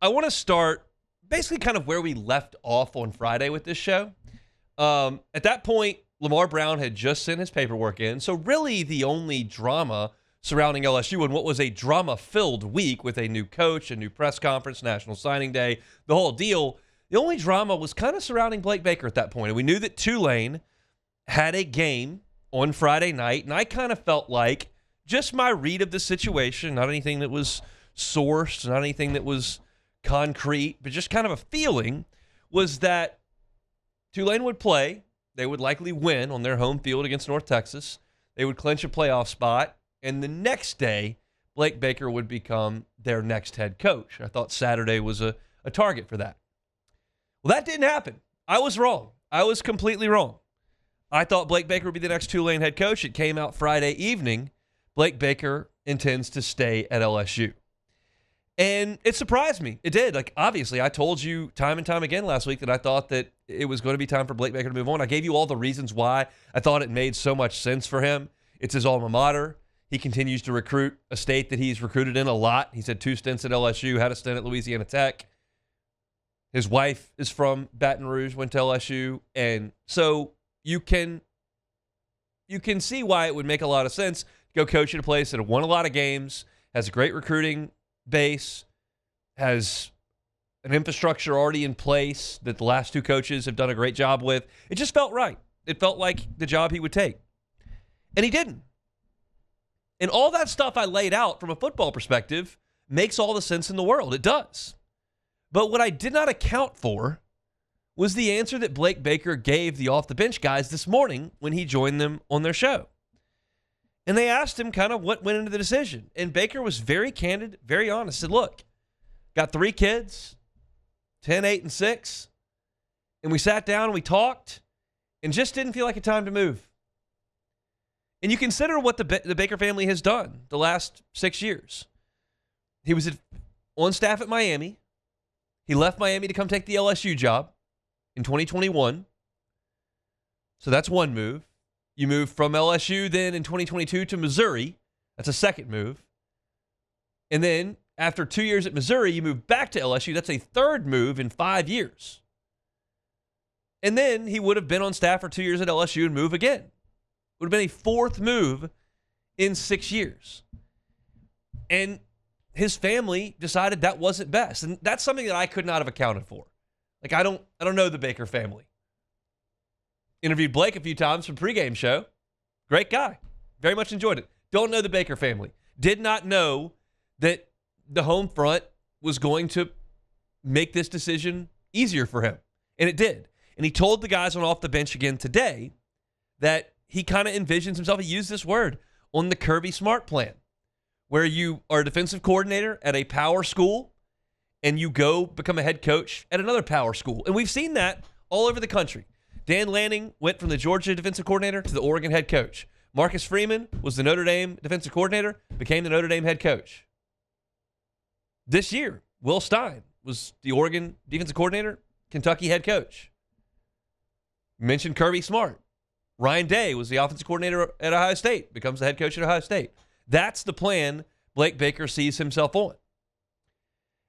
I want to start basically kind of where we left off on Friday with this show. At that point, Lamar Brown had just sent his paperwork in. So really the only drama surrounding LSU and what was a drama-filled week with a new coach, a new press conference, National Signing Day, the whole deal, the only drama was kind of surrounding Blake Baker at that point. And we knew that Tulane had a game on Friday night, and I kind of felt like just my read of the situation, not anything that was sourced, not anything that was concrete, but just kind of a feeling, was that Tulane would play. They would likely win on their home field against North Texas. They would clinch a playoff spot, and the next day, Blake Baker would become their next head coach. I thought Saturday was a target for that. Well, that didn't happen. I was wrong. I was completely wrong. I thought Blake Baker would be the next Tulane head coach. It came out Friday evening. Blake Baker intends to stay at LSU. And it surprised me. It did. Like, obviously, I told you time and time again last week that I thought that it was going to be time for Blake Baker to move on. I gave you all the reasons why I thought it made so much sense for him. It's his alma mater. He continues to recruit a state that he's recruited in a lot. He's had 2 stints at LSU, had a stint at Louisiana Tech. His wife is from Baton Rouge, went to LSU. And so you can see why it would make a lot of sense to go coach at a place that have won a lot of games, has a great recruiting base, has an infrastructure already in place that the last 2 coaches have done a great job with. It just felt right. It felt like the job he would take. And he didn't. And all that stuff I laid out from a football perspective makes all the sense in the world. It does. But what I did not account for was the answer that Blake Baker gave the off-the-bench guys this morning when he joined them on their show. And they asked him kind of what went into the decision. And Baker was very candid, very honest. Said, look, got 3 kids, 10, 8, and 6. And we sat down and we talked and just didn't feel like a time to move. And you consider what the Baker family has done the last 6 years. He was on staff at Miami. He left Miami to come take the LSU job in 2021. So that's one move. You move from LSU then in 2022 to Missouri. That's a second move. And then after 2 years at Missouri, you move back to LSU. That's a third move in 5 years. And then he would have been on staff for 2 years at LSU and move again. Would have been a fourth move in 6 years. And his family decided that wasn't best. And that's something that I could not have accounted for. Like, I don't know the Baker family. Interviewed Blake a few times from pregame show. Great guy. Very much enjoyed it. Don't know the Baker family. Did not know that the home front was going to make this decision easier for him. And it did. And he told the guys on off the bench again today that he kind of envisions himself, he used this word, on the Kirby Smart plan, where you are a defensive coordinator at a power school and you go become a head coach at another power school. And we've seen that all over the country. Dan Lanning went from the Georgia defensive coordinator to the Oregon head coach. Marcus Freeman was the Notre Dame defensive coordinator, became the Notre Dame head coach. This year, Will Stein was the Oregon defensive coordinator, Kentucky head coach. Mentioned Kirby Smart. Ryan Day was the offensive coordinator at Ohio State, becomes the head coach at Ohio State. That's the plan Blake Baker sees himself on.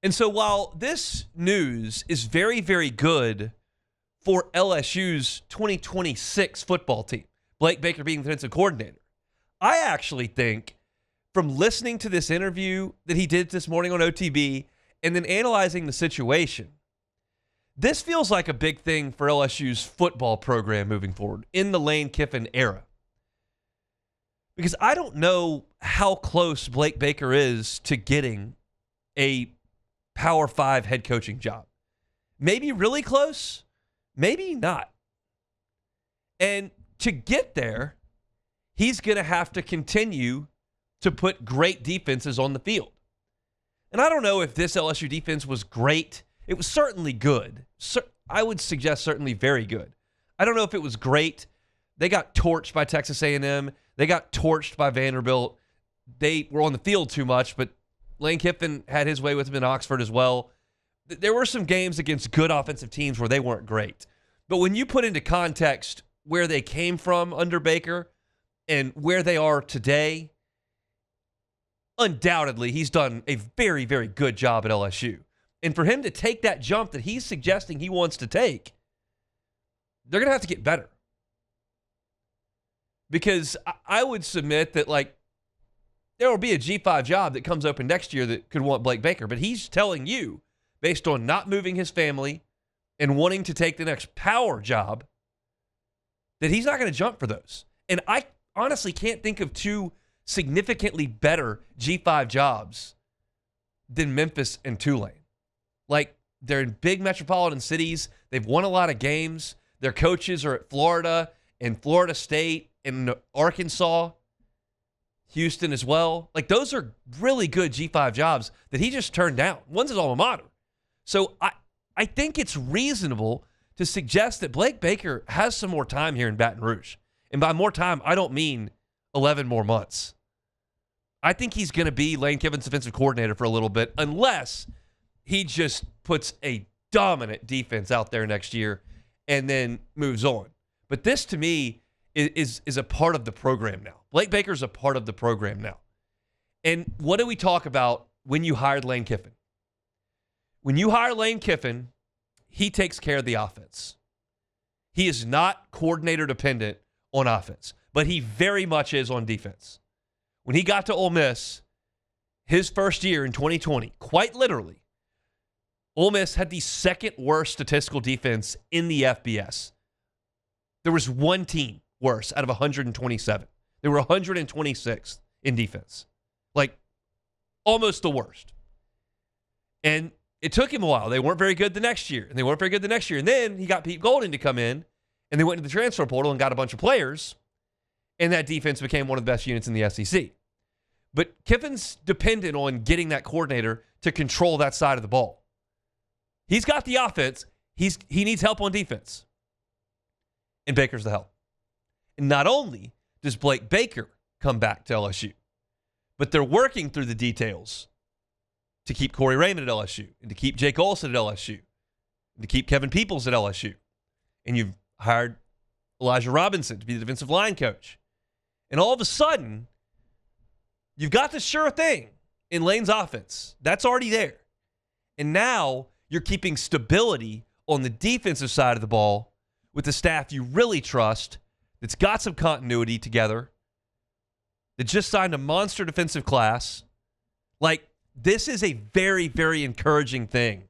And so while this news is very, very good for LSU's 2026 football team, Blake Baker being the defensive coordinator, I actually think from listening to this interview that he did this morning on OTB and then analyzing the situation, this feels like a big thing for LSU's football program moving forward in the Lane Kiffin era. Because I don't know how close Blake Baker is to getting a Power 5 head coaching job. Maybe really close, maybe not. And to get there, he's going to have to continue to put great defenses on the field. And I don't know if this LSU defense was great. It was certainly good. I would suggest certainly very good. I don't know if it was great. They got torched by Texas A&M. They got torched by Vanderbilt. They were on the field too much, but Lane Kiffin had his way with them in Oxford as well. There were some games against good offensive teams where they weren't great. But when you put into context where they came from under Baker and where they are today, undoubtedly he's done a very, very good job at LSU. And for him to take that jump that he's suggesting he wants to take, they're going to have to get better. Because I would submit that, like, there will be a G5 job that comes open next year that could want Blake Baker. But he's telling you, based on not moving his family and wanting to take the next power job, that he's not going to jump for those. And I honestly can't think of two significantly better G5 jobs than Memphis and Tulane. Like, they're in big metropolitan cities. They've won a lot of games. Their coaches are at Florida and Florida State and Arkansas, Houston as well. Like, those are really good G5 jobs that he just turned down. One's his alma mater. So I think it's reasonable to suggest that Blake Baker has some more time here in Baton Rouge. And by more time, I don't mean 11 more months. I think he's going to be Lane Kiffin's defensive coordinator for a little bit, unless he just puts a dominant defense out there next year and then moves on. But this, to me, is a part of the program now. Blake Baker's a part of the program now. And what do we talk about when you hired Lane Kiffin? When you hire Lane Kiffin, he takes care of the offense. He is not coordinator dependent on offense, but he very much is on defense. When he got to Ole Miss, his first year in 2020, quite literally, Ole Miss had the second worst statistical defense in the FBS. There was one team worse out of 127. They were 126th in defense. Like, almost the worst. And it took him a while. They weren't very good the next year. And then he got Pete Golding to come in, and they went into the transfer portal and got a bunch of players, and that defense became one of the best units in the SEC. But Kiffin's dependent on getting that coordinator to control that side of the ball. He's got the offense. He needs help on defense. And Baker's the help. And not only does Blake Baker come back to LSU, but they're working through the details to keep Corey Raymond at LSU, and to keep Jake Olson at LSU, and to keep Kevin Peoples at LSU. And you've hired Elijah Robinson to be the defensive line coach. And all of a sudden, you've got the sure thing in Lane's offense. That's already there. And now you're keeping stability on the defensive side of the ball with the staff you really trust, that's got some continuity together, that just signed a monster defensive class. Like, this is a very, very encouraging thing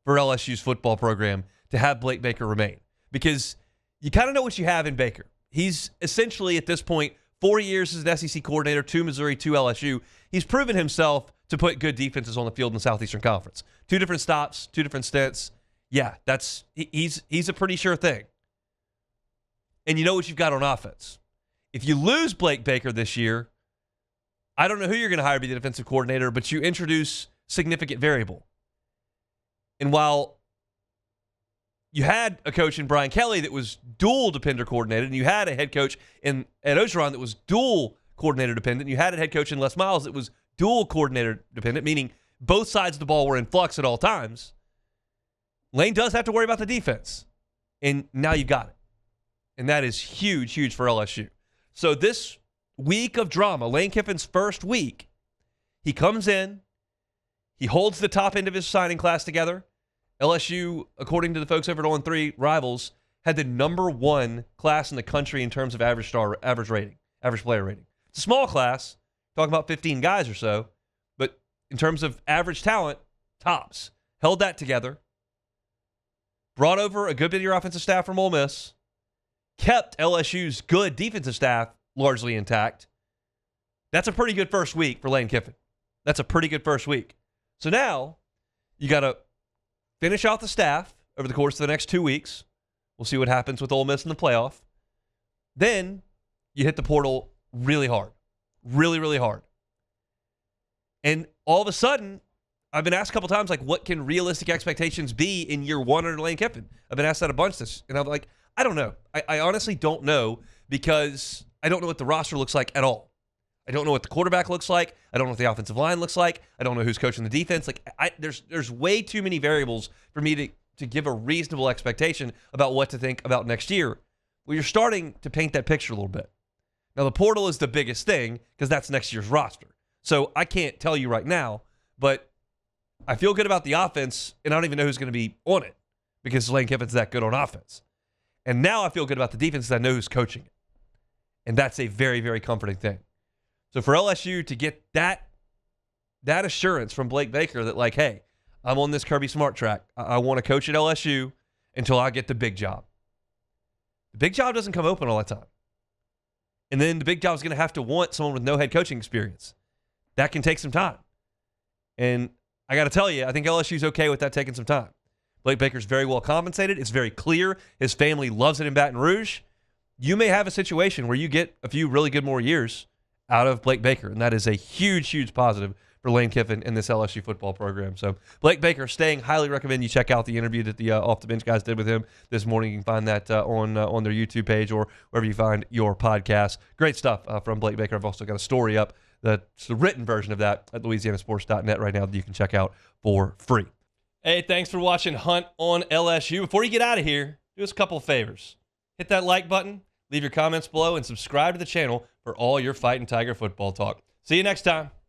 for LSU's football program to have Blake Baker remain, because you kind of know what you have in Baker. He's essentially, at this point, 4 years as an SEC coordinator, 2 Missouri, 2 LSU. He's proven himself to put good defenses on the field in the Southeastern Conference. 2 different stops, 2 different stints. Yeah, he's a pretty sure thing. And you know what you've got on offense. If you lose Blake Baker this year, I don't know who you're going to hire to be the defensive coordinator, but you introduce significant variable. And while you had a coach in Brian Kelly that was dual depender coordinated, and you had a head coach in Ed Ogeron that was dual coordinator dependent, and you had a head coach in Les Miles that was dual coordinator dependent, meaning both sides of the ball were in flux at all times, Lane does have to worry about the defense. And now you've got it. And that is huge, huge for LSU. So this week of drama, Lane Kiffin's first week, he comes in, he holds the top end of his signing class together. LSU, according to the folks over at On3 Rivals, had the number 1 class in the country in terms of average player rating. It's a small class, talking about 15 guys or so, but in terms of average talent, tops. Held that together. Brought over a good bit of your offensive staff from Ole Miss. Kept LSU's good defensive staff largely intact. That's a pretty good first week for Lane Kiffin. That's a pretty good first week. So now you got to finish out the staff over the course of the next 2 weeks. We'll see what happens with Ole Miss in the playoff. Then you hit the portal really hard. Really, really hard. And all of a sudden, I've been asked a couple times, like, what can realistic expectations be in year 1 under Lane Kiffin? I've been asked that a bunch. And I'm like, I don't know. I honestly don't know, because I don't know what the roster looks like at all. I don't know what the quarterback looks like. I don't know what the offensive line looks like. I don't know who's coaching the defense. Like, there's way too many variables for me to give a reasonable expectation about what to think about next year. Well, you're starting to paint that picture a little bit. Now, the portal is the biggest thing, because that's next year's roster. So I can't tell you right now, but I feel good about the offense, and I don't even know who's going to be on it because Lane Kiffin's that good on offense. And now I feel good about the defense because I know who's coaching it. And that's a very, very comforting thing. So for LSU to get that assurance from Blake Baker that, like, hey, I'm on this Kirby Smart track. I want to coach at LSU until I get the big job. The big job doesn't come open all the time. And then the big job is going to have to want someone with no head coaching experience. That can take some time. And I got to tell you, I think LSU's okay with that taking some time. Blake Baker's very well compensated. It's very clear. His family loves it in Baton Rouge. You may have a situation where you get a few really good more years out of Blake Baker, and that is a huge, huge positive for Lane Kiffin in this LSU football program. So Blake Baker staying, highly recommend you check out the interview that the Off the Bench guys did with him this morning. You can find that on their YouTube page or wherever you find your podcast. Great stuff from Blake Baker. I've also got a story up, that's the written version of that at louisianasports.net right now that you can check out for free. Hey, thanks for watching Hunt on LSU. Before you get out of here, do us a couple of favors. Hit that like button, leave your comments below, and subscribe to the channel for all your Fighting Tiger football talk. See you next time.